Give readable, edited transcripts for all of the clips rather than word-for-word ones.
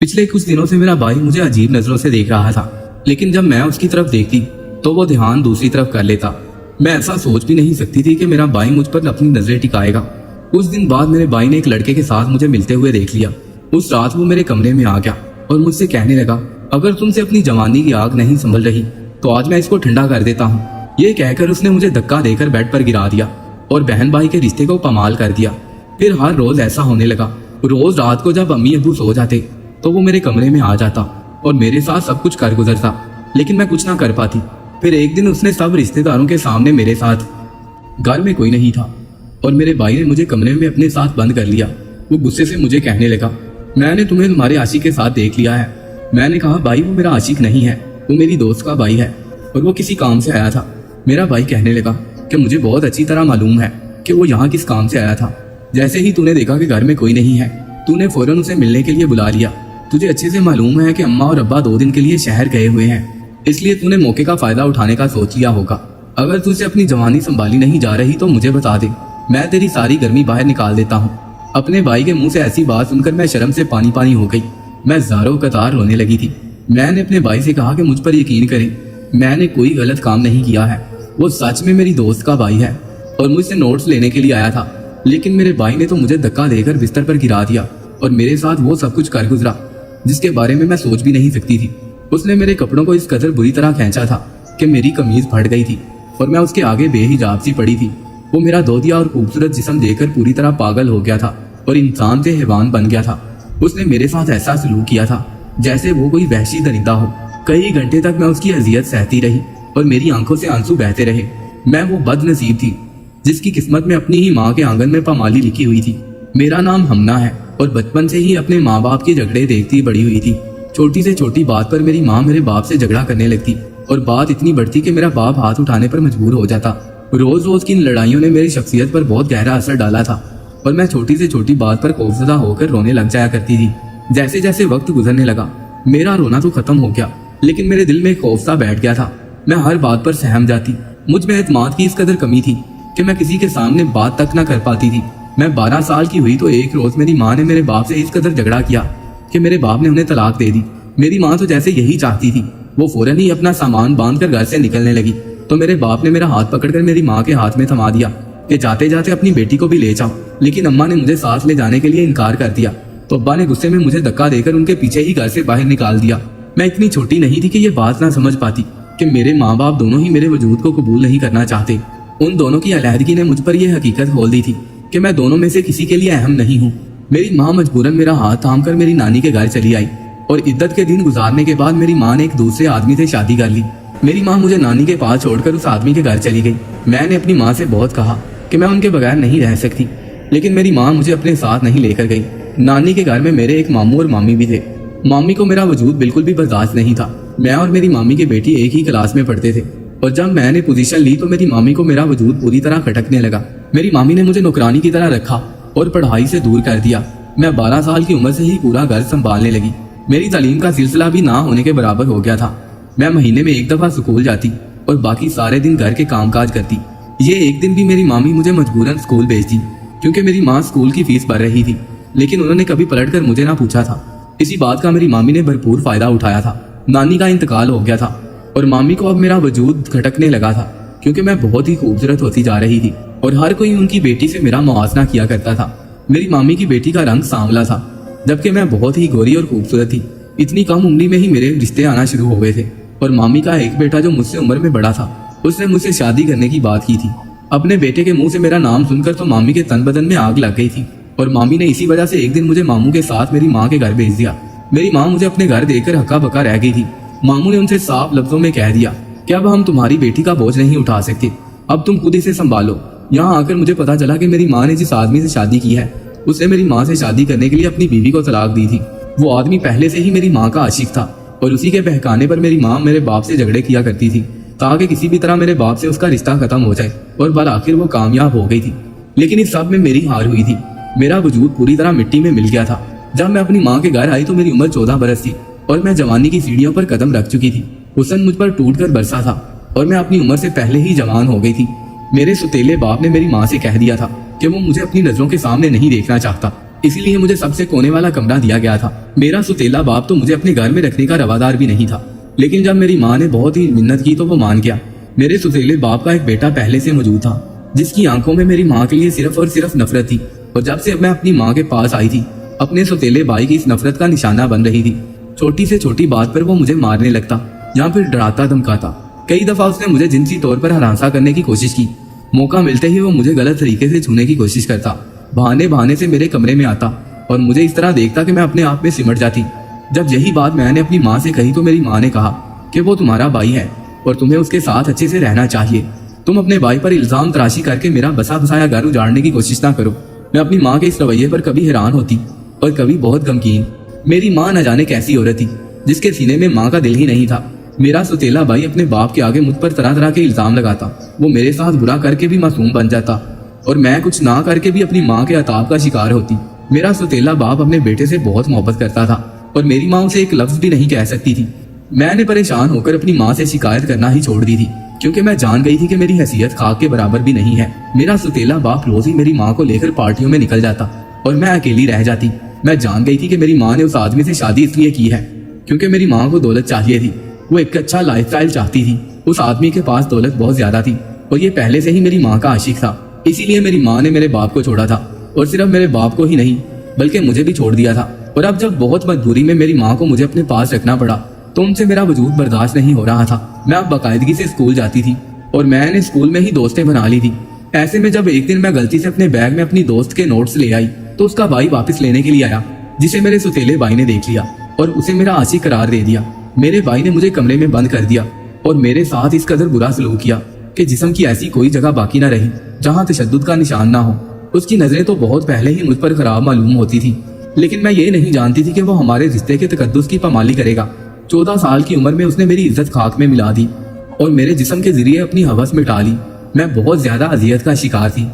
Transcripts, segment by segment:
पिछले कुछ दिनों से मेरा भाई मुझे अजीब नजरों से देख रहा था, लेकिन जब मैं उसकी तरफ देखती तो वो ध्यान दूसरी तरफ कर लेता। मैं ऐसा सोच भी नहीं सकती थी कि मेरा भाई मुझ पर अपनी नजरें टिकाएगा। कुछ दिन बाद मेरे भाई ने एक लड़के के साथ मुझे मिलते हुए देख लिया। उस रात वो मेरे कमरे में आ गया और मुझसे कहने लगा, अगर तुमसे अपनी जवानी की आग नहीं संभल रही तो आज मैं इसको ठंडा कर देता हूँ। ये कहकर उसने मुझे धक्का देकर बेड पर गिरा दिया और बहन भाई के रिश्ते को पमाल कर दिया। फिर हर रोज ऐसा होने लगा। रोज रात को जब अम्मी अबू सो जाते तो वो मेरे कमरे में आ जाता और मेरे साथ सब कुछ कर गुजरता, लेकिन मैं कुछ ना कर पाती। फिर एक दिन उसने सब रिश्तेदारों के सामने मेरे साथ, घर में कोई नहीं था और मेरे भाई ने मुझे कमरे में अपने साथ बंद कर लिया। वो गुस्से से मुझे कहने लगा, मैंने तुम्हें तुम्हारे आशिक के साथ देख लिया है। मैंने कहा, भाई वो मेरा आशिक नहीं है, वो मेरी दोस्त का भाई है और वो किसी काम से आया था। मेरा भाई कहने लगा कि मुझे बहुत अच्छी तरह मालूम है कि वो यहाँ किस काम से आया था। जैसे ही तूने देखा कि घर में कोई नहीं है, तूने फौरन उसे मिलने के लिए बुला लिया। तुझे अच्छे से मालूम है कि अम्मा और अब्बा 2 दिन के लिए शहर गए हुए हैं, इसलिए तूने मौके का फायदा उठाने का सोच लिया होगा। अगर तुझे अपनी जवानी संभाली नहीं जा रही तो मुझे बता दे, मैं तेरी सारी गर्मी बाहर निकाल देता हूँ। अपने भाई के मुंह से ऐसी बात सुनकर मैं शर्म से पानी पानी हो गई। मैं ज़ारो कतार रोने लगी थी। मैंने अपने भाई से कहा कि मुझ पर यकीन करे, मैंने कोई गलत काम नहीं किया है। वो सच में मेरी दोस्त का भाई है और मुझसे नोट्स लेने के लिए आया था, लेकिन मेरे भाई ने तो मुझे धक्का देकर बिस्तर पर गिरा दिया और मेरे साथ वो सब कुछ कर गुजरा जिसके बारे में मैं सोच भी नहीं सकती थी। उसने मेरे कपड़ों को इस कदर बुरी तरह खींचा था कि मेरी कमीज फट गई थी और मैं उसके आगे बेहिजाब सी पड़ी थी। वो मेरा दोदिया और खूबसूरत जिस्म देखकर पूरी तरह पागल हो गया था और इंसान से हैवान बन गया था। उसने मेरे साथ ऐसा सलूक किया था जैसे वो कोई वहशी दरिंदा हो। कई घंटे तक मैं उसकी अजियत सहती रही और मेरी आंखों से आंसू बहते रहे। मैं वो बदनसीब थी जिसकी किस्मत में अपनी ही माँ के आंगन में पामाली लिखी हुई थी। मेरा नाम हमना है और बचपन से ही अपने माँ बाप के झगड़े देखती बड़ी हुई थी। छोटी से छोटी बात पर मेरी माँ मेरे बाप से झगड़ा करने लगती और बात इतनी बढ़ती कि मेरा बाप हाथ उठाने पर मजबूर हो जाता। रोज रोज की इन लड़ाइयों ने मेरी शख्सियत पर बहुत गहरा असर डाला था और मैं छोटी से छोटी बात पर खौफजदा होकर रोने लग जाया करती थी। जैसे जैसे वक्त गुजरने लगा मेरा रोना तो खत्म हो गया, लेकिन मेरे दिल में खौफ सा बैठ गया था। मैं हर बात पर सहम जाती। मुझ में एतमाद की इस कदर कमी थी कि मैं किसी के सामने बात तक न कर पाती थी। मैं 12 साल की हुई तो एक रोज मेरी माँ ने मेरे बाप से इस कदर झगड़ा किया कि मेरे बाप ने उन्हें तलाक दे दी। मेरी माँ तो जैसे यही चाहती थी। वो फौरन ही अपना सामान बांधकर घर से निकलने लगी तो मेरे बाप ने मेरा हाथ पकड़कर मेरी माँ के हाथ में थमा दिया कि जाते जाते अपनी बेटी को भी ले जाओ। लेकिन अम्मा ने मुझे साथ ले जाने के लिए इनकार कर दिया तो अब्बा ने गुस्से में मुझे धक्का देकर उनके पीछे ही घर से बाहर निकाल दिया। मैं इतनी छोटी नहीं थी कि ये बात ना समझ पाती कि मेरे माँ बाप दोनों ही मेरे वजूद को कबूल नहीं करना चाहते। उन दोनों की अलहदगी ने मुझ पर यह हकीकत खोल दी थी कि मैं दोनों में से किसी के लिए अहम नहीं हूँ। मेरी माँ मजबूरन मेरा हाथ थाम कर मेरी नानी के घर चली आई और इद्दत के दिन गुजारने के बाद मेरी माँ ने एक दूसरे आदमी से शादी कर ली। मेरी माँ मुझे नानी के पास छोड़कर उस आदमी के घर चली गई। मैंने अपनी माँ से बहुत कहा कि मैं उनके बगैर नहीं रह सकती, लेकिन मेरी माँ मुझे अपने साथ नहीं लेकर गई। नानी के घर में मेरे एक मामू और मामी भी थे। मामी को मेरा वजूद बिल्कुल भी बर्दाश्त नहीं था। मैं और मेरी मामी की बेटी एक ही क्लास में पढ़ते थे और जब मैंने पोजीशन ली तो मेरी मामी को मेरा वजूद पूरी तरह खटकने लगा। मेरी मामी ने मुझे नौकरानी की तरह रखा और पढ़ाई से दूर कर दिया। मैं 12 साल की उम्र से ही पूरा घर संभालने लगी। मेरी तालीम का सिलसिला भी ना होने के बराबर हो गया था। मैं महीने में एक दफा स्कूल जाती और बाकी सारे दिन घर के कामकाज करती। ये एक दिन भी मेरी मामी मुझे मजबूरन स्कूल भेजती क्योंकि मेरी माँ स्कूल की फीस भर रही थी, लेकिन उन्होंने कभी पलट कर मुझे ना पूछा था। इसी बात का मेरी मामी ने भरपूर फायदा उठाया था। नानी का इंतकाल हो गया था और मामी को अब मेरा वजूद खटकने लगा था क्योंकि मैं बहुत ही खूबसूरत होती जा रही थी और हर कोई उनकी बेटी से मेरा मुआवजा किया करता था। मेरी मामी की बेटी का रंग सांवला था जबकि मैं बहुत ही गोरी और खूबसूरत थी। इतनी कम उम्र में ही मेरे रिश्ते आना शुरू हो गए थे और मामी का एक बेटा जो मुझसे उम्र में बड़ा था उसने मुझसे शादी करने की बात की थी। अपने बेटे के मुंह से मेरा नाम सुनकर तो मामी के तन बदन में आग लग गई थी और मामी ने इसी वजह से एक दिन मुझे मामू के साथ मेरी माँ के घर भेज दिया। मेरी माँ मुझे अपने घर देखकर हक्का बक्का रह गई थी। मामू ने उनसे साफ लफ्जों में कह दिया कि अब हम तुम्हारी बेटी का बोझ नहीं उठा सकते, अब तुम खुद इसे संभालो। यहाँ आकर मुझे पता चला कि मेरी माँ ने जिस आदमी से शादी की है उसने मेरी माँ से शादी करने के लिए अपनी बीवी को तलाक दी थी। वो आदमी पहले से ही मेरी माँ का आशिक था और उसी के बहकाने पर मेरी माँ मेरे बाप से झगड़े किया करती थी ताकि किसी भी तरह मेरे बाप से उसका रिश्ता खत्म हो जाए और बल आखिर वो कामयाब हो गई थी। लेकिन इस सब में मेरी हार हुई थी। मेरा वजूद पूरी तरह मिट्टी में मिल गया था। जब मैं अपनी माँ के घर आई तो मेरी उम्र 14 बरस थी और मैं जवानी की सीढ़ियों पर कदम रख चुकी थी। हुस्न मुझ पर टूट कर बरसा था और मैं अपनी उम्र से पहले ही जवान हो गई थी। मेरे सुतेले बाप ने मेरी माँ से कह दिया था कि वो मुझे अपनी नजरों के सामने नहीं देखना चाहता इसीलिए मुझे सबसे कोने वाला कमरा दिया गया था। मेरा सुतेला बाप तो मुझे अपने घर में रखने का रवादार भी नहीं था, लेकिन जब मेरी माँ ने बहुत ही मिन्नत की तो वो मान गया। मेरे सुतेले बाप का एक बेटा पहले से मौजूद था, जिसकी आंखों में मेरी माँ के लिए सिर्फ और सिर्फ नफरत थी। और जब से मैं अपनी माँ के पास आई थी, अपने सुतेले भाई की इस नफरत का निशाना बन रही थी। छोटी से छोटी बात पर वो मुझे मारने लगता या फिर डराता धमकाता। कई दफा उसने मुझे जिनसी तौर पर हरासा करने की कोशिश की। मौका मिलते ही वो मुझे गलत तरीके से छूने की कोशिश करता। बहाने बहाने से मेरे कमरे में आता और मुझे इस तरह देखता कि मैं अपने आप में सिमट जाती। जब यही बात मैंने अपनी माँ से कही तो मेरी माँ ने कहा कि वो तुम्हारा भाई है और तुम्हें उसके साथ अच्छे से रहना चाहिए। तुम अपने भाई पर इल्जाम तराशी करके मेरा बसा बसाया घर उजाड़ने की कोशिश ना करो। मैं अपनी माँ के इस रवैये पर कभी हैरान होती और कभी बहुत गमगीन। मेरी माँ न जाने कैसी औरत थी जिसके सीने में माँ का दिल ही नहीं था। मेरा सुतेला भाई अपने बाप के आगे मुझ पर तरह तरह के इल्जाम लगाता। वो मेरे साथ बुरा करके भी मासूम बन जाता और मैं कुछ ना करके भी अपनी माँ के अताब का शिकार होती। मेरा सुतेला बाप अपने बेटे से बहुत मोहब्बत करता था और मेरी माँ उसे एक लफ्ज भी नहीं कह सकती थी। मैंने परेशान होकर अपनी माँ से शिकायत करना ही छोड़ दी थी, क्योंकि मैं जान गई थी कि मेरी हैसियत खाक के बराबर भी नहीं है। मेरा सुतेला बाप रोज ही मेरी माँ को लेकर पार्टियों में निकल जाता और मैं अकेली रह जाती। मैं जान गई थी कि मेरी माँ ने उस आदमी से शादी इसलिए की है क्योंकि मेरी माँ को दौलत चाहिए थी। वो एक अच्छा लाइफस्टाइल चाहती थी। उस आदमी के पास दौलत बहुत ज्यादा थी और ये पहले से ही मेरी माँ का आशिक था। इसीलिए मेरी माँ ने मेरे बाप को छोड़ा था और सिर्फ मेरे बाप को ही नहीं बल्कि मुझे भी छोड़ दिया था। और अब जब बहुत मजबूरी में मेरी माँ को मुझे अपने पास रखना पड़ा तो उनसे मेरा वजूद बर्दाश्त नहीं हो रहा था। मैं अब बाकायदगी से स्कूल जाती थी और मैंने स्कूल में ही दोस्तें बना ली थी। ऐसे में जब एक दिन मैं गलती से अपने बैग में अपनी दोस्त के नोट्स ले आई तो उसका भाई वापस लेने के लिए आया, जिसे मेरे सुतेले भाई ने देख लिया और उसे मेरा आशिक करार दे दिया। मेरे भाई ने मुझे कमरे में बंद कर दिया और मेरे साथ इस कदर बुरा सलूक किया कि जिस्म की ऐसी कोई जगह बाकी न रही जहाँ तशद्दुद का निशान ना हो। उसकी नजरें तो बहुत पहले ही मुझ पर खराब मालूम होती थी, लेकिन मैं ये नहीं जानती थी कि वो हमारे रिश्ते के तकद्दुस की पामाली करेगा। 14 साल की उम्र में उसने मेरी इज्जत खाक में मिला दी और मेरे जिस्म के जरिए अपनी हवस मिटा ली। मैं बहुत ज्यादा अजियत का शिकार थी।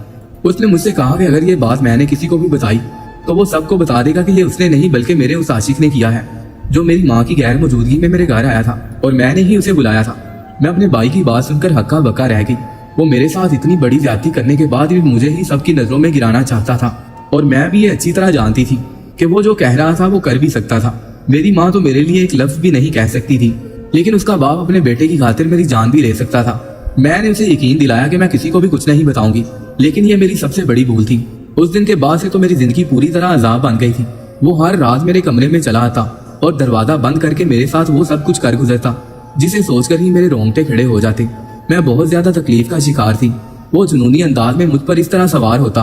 उसने मुझसे कहा कि अगर ये बात मैंने किसी को भी बताई तो वो सबको बता देगा कि ये उसने नहीं बल्कि मेरे उस आशिक ने किया है जो मेरी माँ की गैर मौजूदगी में मेरे घर आया था और मैंने ही उसे बुलाया था। मैं अपने भाई की बात सुनकर हक्का बक्का रह गई। वो मेरे साथ इतनी बड़ी ज्यादती करने के बाद भी मुझे ही सबकी नजरों में गिराना चाहता था और मैं भी ये अच्छी तरह जानती थी कि वो जो कह रहा था वो कर भी सकता था। मेरी माँ तो मेरे लिए एक लफ्ज भी नहीं कह सकती थी, लेकिन उसका बाप अपने बेटे की खातिर मेरी जान भी ले सकता था। मैंने उसे यकीन दिलाया कि मैं किसी को भी कुछ नहीं बताऊंगी, लेकिन ये मेरी सबसे बड़ी भूल थी। उस दिन के बाद से तो मेरी जिंदगी पूरी तरह अजाब बन गई थी। वो हर रात मेरे कमरे में चला आता और दरवाजा बंद करके मेरे साथ वो सब कुछ कर गुजरता जिसे सोचकर ही मेरे रोंगटे खड़े हो जाते। मैं बहुत ज्यादा तकलीफ का शिकार थी। वो जुनूनी अंदाज में मुझ पर इस तरह सवार होता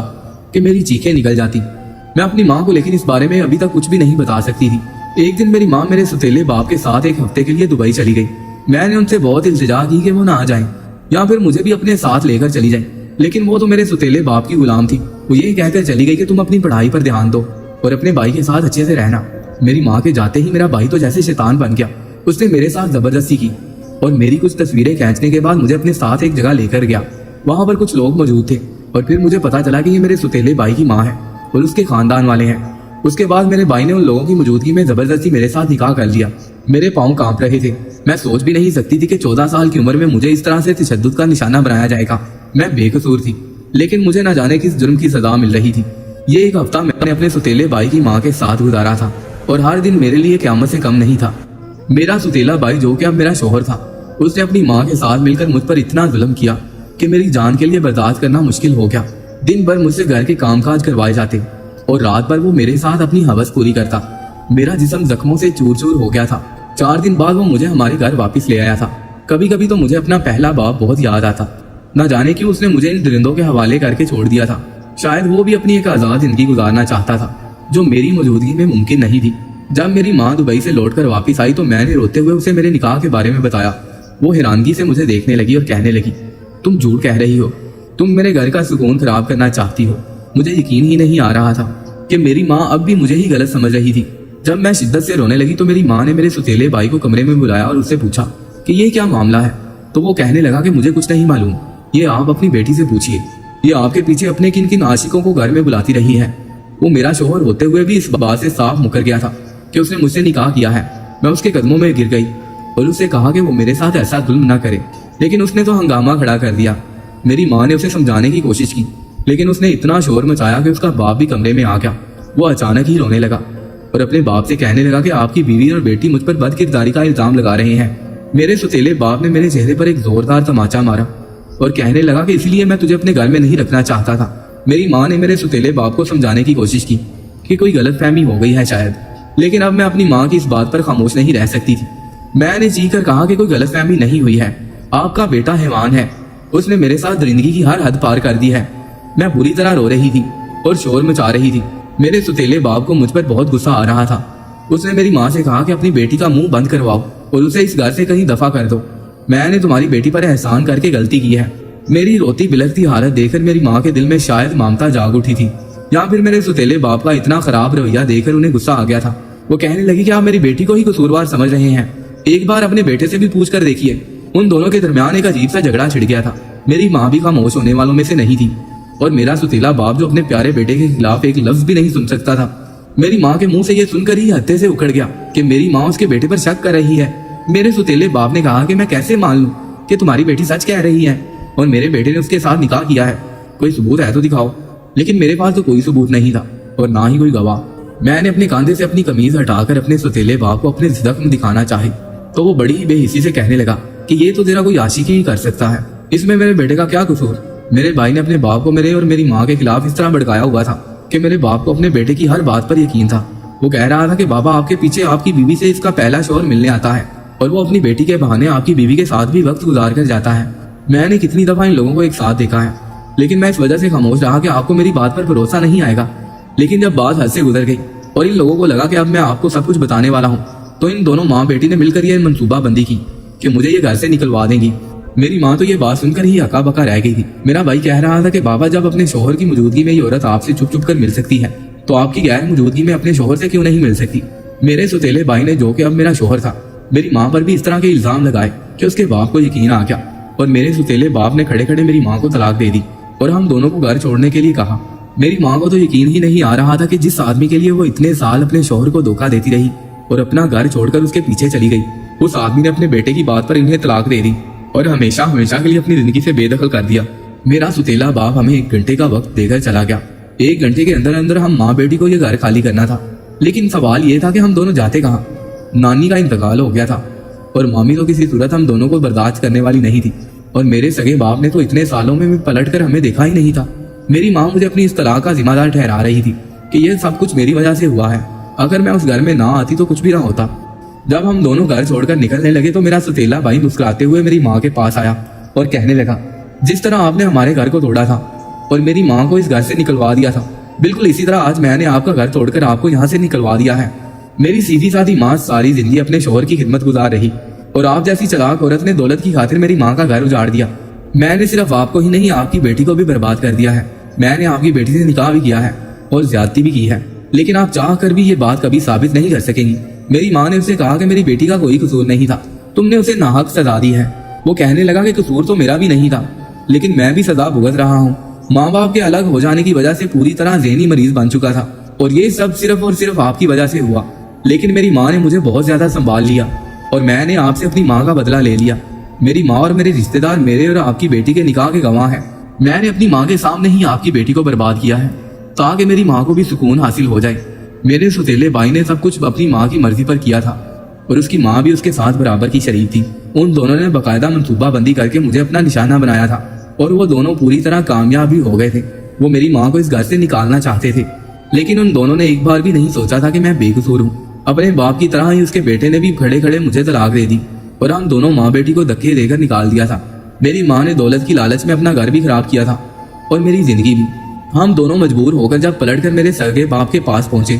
कि मेरी चीखें निकल जाती। मैं अपनी माँ को लेकिन इस बारे में अभी तक कुछ भी नहीं बता सकती थी। एक दिन मेरी माँ मेरे सुतेले बाप के साथ एक हफ्ते के लिए दुबई चली गई। मैंने उनसे बहुत इल्तिजा की कि वो ना आ जाएं या फिर मुझे भी अपने साथ लेकर चली जाएं, लेकिन वो तो मेरे सुतेले बाप की गुलाम थी। वो ये कहकर चली गई कि तुम अपनी पढ़ाई पर ध्यान दो और अपने भाई के साथ अच्छे से रहना। मेरी माँ के जाते ही मेरा भाई तो जैसे शैतान बन गया। उसने मेरे साथ जबरदस्ती की और मेरी कुछ तस्वीरें खींचने के बाद मुझे अपने साथ एक जगह लेकर गया। वहाँ पर कुछ लोग मौजूद थे और फिर मुझे पता चला कि ये मेरे सुतेले भाई की माँ है और उसके खानदान वाले हैं। उसके बाद मेरे भाई ने उन लोगों की मौजूदगी में जबरदस्ती मेरे साथ निकाह कर लिया। मेरे पाँव कांप रहे थे। मैं सोच भी नहीं सकती थी कि 14 साल की उम्र में मुझे इस तरह से तशद्दुद का निशाना बनाया जाएगा। मैं बेकसूर थी, लेकिन मुझे न जाने किस जुर्म की सजा मिल रही थी। ये एक हफ्ता मैंने अपने सुतेले भाई की माँ के साथ गुजारा था और हर दिन मेरे लिए क़यामत से कम नहीं था। मेरा सुतेला भाई जो कि अब मेरा शोहर था, उसने अपनी माँ के साथ मिलकर मुझ पर इतना जुल्म किया कि मेरी जान के लिए बर्दाश्त करना मुश्किल हो गया। दिन भर मुझसे घर के कामकाज करवाए जाते और रात भर वो मेरे साथ अपनी हवस पूरी करता। मेरा जिस्म जख्मों से चूर चूर हो गया था। 4 दिन बाद वो मुझे हमारे घर वापस ले आया था। कभी कभी तो मुझे अपना पहला बाप बहुत याद आता। न जाने क्यों उसने मुझे इन दरिंदों के हवाले करके छोड़ दिया था। शायद वो भी अपनी एक आजाद जिंदगी गुजारना चाहता था जो मेरी मौजूदगी में मुमकिन नहीं थी। जब मेरी माँ दुबई से लौटकर वापस आई तो मैंने रोते हुए उसे मेरे निकाह के बारे में बताया। वो हैरानगी से मुझे देखने लगी और कहने लगी, तुम झूठ कह रही हो, तुम मेरे घर का सुकून खराब करना चाहती हो। मुझे यकीन ही नहीं आ रहा था कि मेरी माँ अब भी मुझे ही गलत समझ रही थी। जब मैं शिद्दत से रोने लगी तो मेरी माँ ने मेरे सुतेले भाई को कमरे में बुलाया और उससे पूछा कि ये क्या मामला है। तो वो कहने लगा कि मुझे कुछ नहीं मालूम, ये आप अपनी बेटी से पूछिए। ये आपके पीछे अपने किन किन आशिकों को घर में बुलाती रही है। वो मेरा शोहर होते हुए भी इस बात से साफ मुकर गया था कि उसने मुझसे निकाह किया है। मैं उसके कदमों में गिर गई और उससे कहा कि वो मेरे साथ ऐसा जुल्म न करे, लेकिन उसने तो हंगामा खड़ा कर दिया। मेरी माँ ने उसे समझाने की कोशिश की, लेकिन उसने इतना शोर मचाया कि उसका बाप भी कमरे में आ गया वो अचानक ही रोने लगा और अपने बाप से कहने लगा कि आपकी बीवी और बेटी मुझ पर बदकिरदारी का इल्जाम लगा रहे हैं। मेरे सुतीले बाप ने मेरे चेहरे पर एक जोरदार तमाचा मारा और कहने लगा कि इसलिए मैं तुझे अपने घर में नहीं रखना चाहता था। मेरी माँ ने मेरे सुतीले बाप को समझाने की कोशिश की कि कोई गलतफहमी हो गई है शायद, लेकिन अब मैं अपनी माँ की इस बात पर खामोश नहीं रह सकती थी। मैंने जी कर कहा कि कोई गलतफहमी नहीं हुई है, आपका बेटा हैवान है, उसने मेरे साथ दरिंदगी की हर हद पार कर दी है। मैं बुरी तरह रो रही थी और शोर मचा रही थी। मेरे सुतीले बाप को मुझ पर बहुत गुस्सा आ रहा था। उसने मेरी माँ से कहा कि अपनी बेटी का मुंह बंद करवाओ और उसे इस घर से कहीं दफा कर दो। मैंने तुम्हारी बेटी पर एहसान करके गलती की है। मेरी रोती बिलखती हालत देखकर मेरी माँ के दिल में शायद ममता जाग उठी थी, या फिर मेरे सुतीले बाप का इतना खराब रवैया देखकर उन्हें गुस्सा आ गया था। वो कहने लगी कि आप मेरी बेटी को ही कसूरवार समझ रहे हैं, एक बार अपने बेटे से भी पूछ कर देखिए। उन दोनों के दरमियान एक अजीब सा झगड़ा छिड़ गया था। मेरी माँ भी खामोश होने वालों में से नहीं थी और मेरा सुतीला बाप जो अपने प्यारे बेटे के खिलाफ एक लफ्ज भी नहीं सुन सकता था। मेरी माँ के मुंह से ये सुनकर ही हत्थे से उखड़ गया कि मेरी माँ उसके बेटे पर शक कर रही है। मेरे सुतीले बाप ने कहा कि मैं कैसे मान लूं कि तुम्हारी बेटी सच कह रही है और मेरे बेटे ने उसके साथ निकाह किया है, कोई सबूत है तो दिखाओ। लेकिन मेरे पास तो कोई सबूत नहीं था और ना ही कोई गवाह। मैंने अपने कांधे से अपनी कमीज हटाकर अपने सुतीले बाप को अपने जख्म दिखाना चाहे तो वो बड़ी ही बेहिसी से कहने लगा कि ये तो तेरा कोई आशिकी ही कर सकता है, इसमें मेरे बेटे का क्या कसूर। मेरे भाई ने अपने बाप को मेरे और मेरी माँ के खिलाफ इस तरह भड़काया हुआ था कि मेरे बाप को अपने बेटे की हर बात पर यकीन था। वो कह रहा था कि बाबा आपके पीछे आपकी बीवी से इसका पहला शौहर मिलने आता है और वो अपनी बेटी के बहाने आपकी बीवी के साथ भी वक्त गुजार कर जाता है। मैंने कितनी दफा इन लोगों को एक साथ देखा है, लेकिन मैं इस वजह से खामोश रहा कि आपको मेरी बात पर भरोसा नहीं आएगा। लेकिन जब बात हद से गुजर गई और इन लोगों को लगा कि अब मैं आपको सब कुछ बताने वाला हूँ, तो इन दोनों माँ बेटी ने मिलकर यह मंसूबा बंदी की कि मुझे ये घर से निकलवा देंगी। मेरी माँ तो ये बात सुनकर ही हका बका रह गई थी। मेरा भाई कह रहा था कि बाबा जब अपने शोहर की मौजूदगी में ये औरत आपसे चुप चुप कर मिल सकती है तो आपकी गैर मौजूदगी में अपने शोहर से क्यों नहीं मिल सकती। मेरे सुतीले भाई ने, जो कि अब मेरा शोहर था, मेरी माँ पर भी इस तरह के इल्जाम लगाए कि उसके बाप को यकीन आ गया और मेरे सुतीले बाप ने खड़े खड़े मेरी माँ को तलाक दे दी और हम दोनों को घर छोड़ने के लिए कहा। मेरी माँ को तो यकीन ही नहीं आ रहा था कि जिस आदमी के लिए वो इतने साल अपने शोहर को धोखा देती रही और अपना घर छोड़कर उसके पीछे चली गई, उस आदमी ने अपने बेटे की बात पर इन्हें तलाक दे दी और हमेशा हमेशा के लिए अपनी जिंदगी से बेदखल कर दिया। मेरा सुतीला बाप हमें 1 घंटे का वक्त देकर चला गया। 1 घंटे के अंदर अंदर हम माँ बेटी को ये घर खाली करना था। लेकिन सवाल ये था कि हम दोनों जाते कहाँ। नानी का इंतकाल हो गया था और मामी तो किसी सूरत हम दोनों को बर्दाश्त करने वाली नहीं थी और मेरे सगे बाप ने तो इतने सालों में पलट कर हमें देखा ही नहीं था। मेरी माँ मुझे अपनी इस तलाक का जिम्मेदार ठहरा रही थी कि यह सब कुछ मेरी वजह से हुआ है। अगर मैं उस घर में ना आती तो कुछ भी ना होता। जब हम दोनों घर छोड़कर निकलने लगे तो मेरा सुतीला भाई मुस्कुराते हुए मेरी माँ के पास आया और कहने लगा, जिस तरह आपने हमारे घर को तोड़ा था और मेरी माँ को इस घर से निकलवा दिया था, बिल्कुल इसी तरह आज मैंने आपका घर तोड़कर आपको यहाँ से निकलवा दिया है। मेरी सीधी साधी माँ सारी जिंदगी अपने शोहर की खिदमत गुजार रही और आप जैसी चालाक औरत ने दौलत की खातिर मेरी माँ का घर उजाड़ दिया। मैंने सिर्फ आपको ही नहीं आपकी बेटी को भी बर्बाद कर दिया है। मैंने आपकी बेटी से निकाह भी किया है और ज्यादती भी की है, लेकिन आप चाह कर भी ये बात कभी साबित नहीं कर सकेंगी। मेरी माँ ने उसे कहा कि मेरी बेटी का कोई कसूर नहीं था, तुमने उसे नाहक सजा दी है। वो कहने लगा कि कसूर तो मेरा भी नहीं था, लेकिन मैं भी सजा भुगत रहा हूँ। माँ बाप के अलग हो जाने की वजह से पूरी तरह ज़हनी मरीज बन चुका था और ये सब सिर्फ और सिर्फ आपकी वजह से हुआ। लेकिन मेरी माँ ने मुझे बहुत ज्यादा संभाल लिया और मैंने आपसे अपनी माँ का बदला ले लिया। मेरी माँ और मेरे रिश्तेदार मेरे और आपकी बेटी के निकाह के गवाह हैं। मैंने अपनी माँ के सामने ही आपकी बेटी को बर्बाद किया है ताकि मेरी माँ को भी सुकून हासिल हो जाए। मेरे सुतीले भाई ने सब कुछ अपनी माँ की मर्जी पर किया था और उसकी माँ भी उसके साथ बराबर की शरीक थी। उन दोनों ने बाकायदा मंसूबा बंदी करके मुझे अपना निशाना बनाया था और वो दोनों पूरी तरह कामयाब भी हो गए थे। वो मेरी माँ को इस घर से निकालना चाहते थे, लेकिन उन दोनों ने एक बार भी नहीं सोचा था कि मैं बेकसूर हूँ। अपने बाप की तरह ही उसके बेटे ने भी खड़े खड़े मुझे तलाक दे दी और हम दोनों माँ बेटी को धक्के देकर निकाल दिया था। मेरी माँ ने दौलत की लालच में अपना घर भी खराब किया था और मेरी जिंदगी भी। हम दोनों मजबूर होकर जब पलटकर मेरे सगे बाप के पास पहुंचे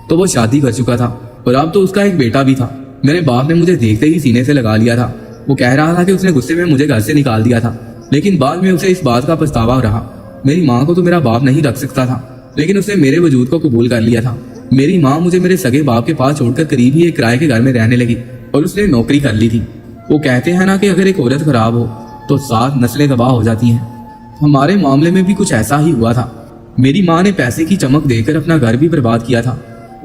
तो वो शादी कर चुका था और अब तो उसका एक बेटा भी था। मेरे बाप ने मुझे देखते ही सीने से लगा लिया था। वो कह रहा था कि उसने गुस्से में मुझे घर से निकाल दिया था, लेकिन बाद में उसे इस बात का पछतावा रहा। मेरी माँ को तो मेरा बाप नहीं रख सकता था, लेकिन उसने मेरे वजूद को कबूल कर लिया था। मेरी माँ मुझे मेरे सगे बाप के पास छोड़कर करीब ही एक किराए के घर में रहने लगी और उसने नौकरी कर ली थी। वो कहते हैं ना कि अगर एक औरत खराब हो तो 7 नस्लें तबाह हो जाती हैं। हमारे मामले में भी कुछ ऐसा ही हुआ था। मेरी माँ ने पैसे की चमक देकर अपना घर भी बर्बाद किया था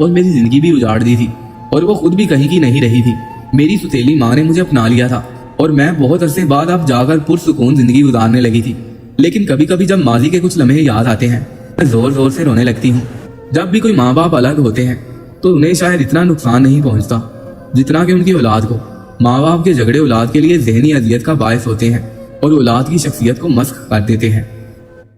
और मेरी जिंदगी भी उजाड़ दी थी और वो खुद भी कहीं की नहीं रही थी। मेरी सुतीली माँ ने मुझे अपना लिया था और मैं बहुत अरसे बाद अब जाकर पुरसुकून जिंदगी गुजारने लगी थी। लेकिन कभी कभी जब माजी के कुछ लम्हे याद आते हैं मैं जोर जोर से रोने लगती हूँ। जब भी कोई माँ बाप अलग होते हैं तो उन्हें शायद इतना नुकसान नहीं पहुंचता जितना कि उनकी औलाद को। माँ बाप के झगड़े औलाद के लिए ज़हनी अजियत का बायस होते हैं और औलाद की शख्सियत को मस्ख कर देते हैं।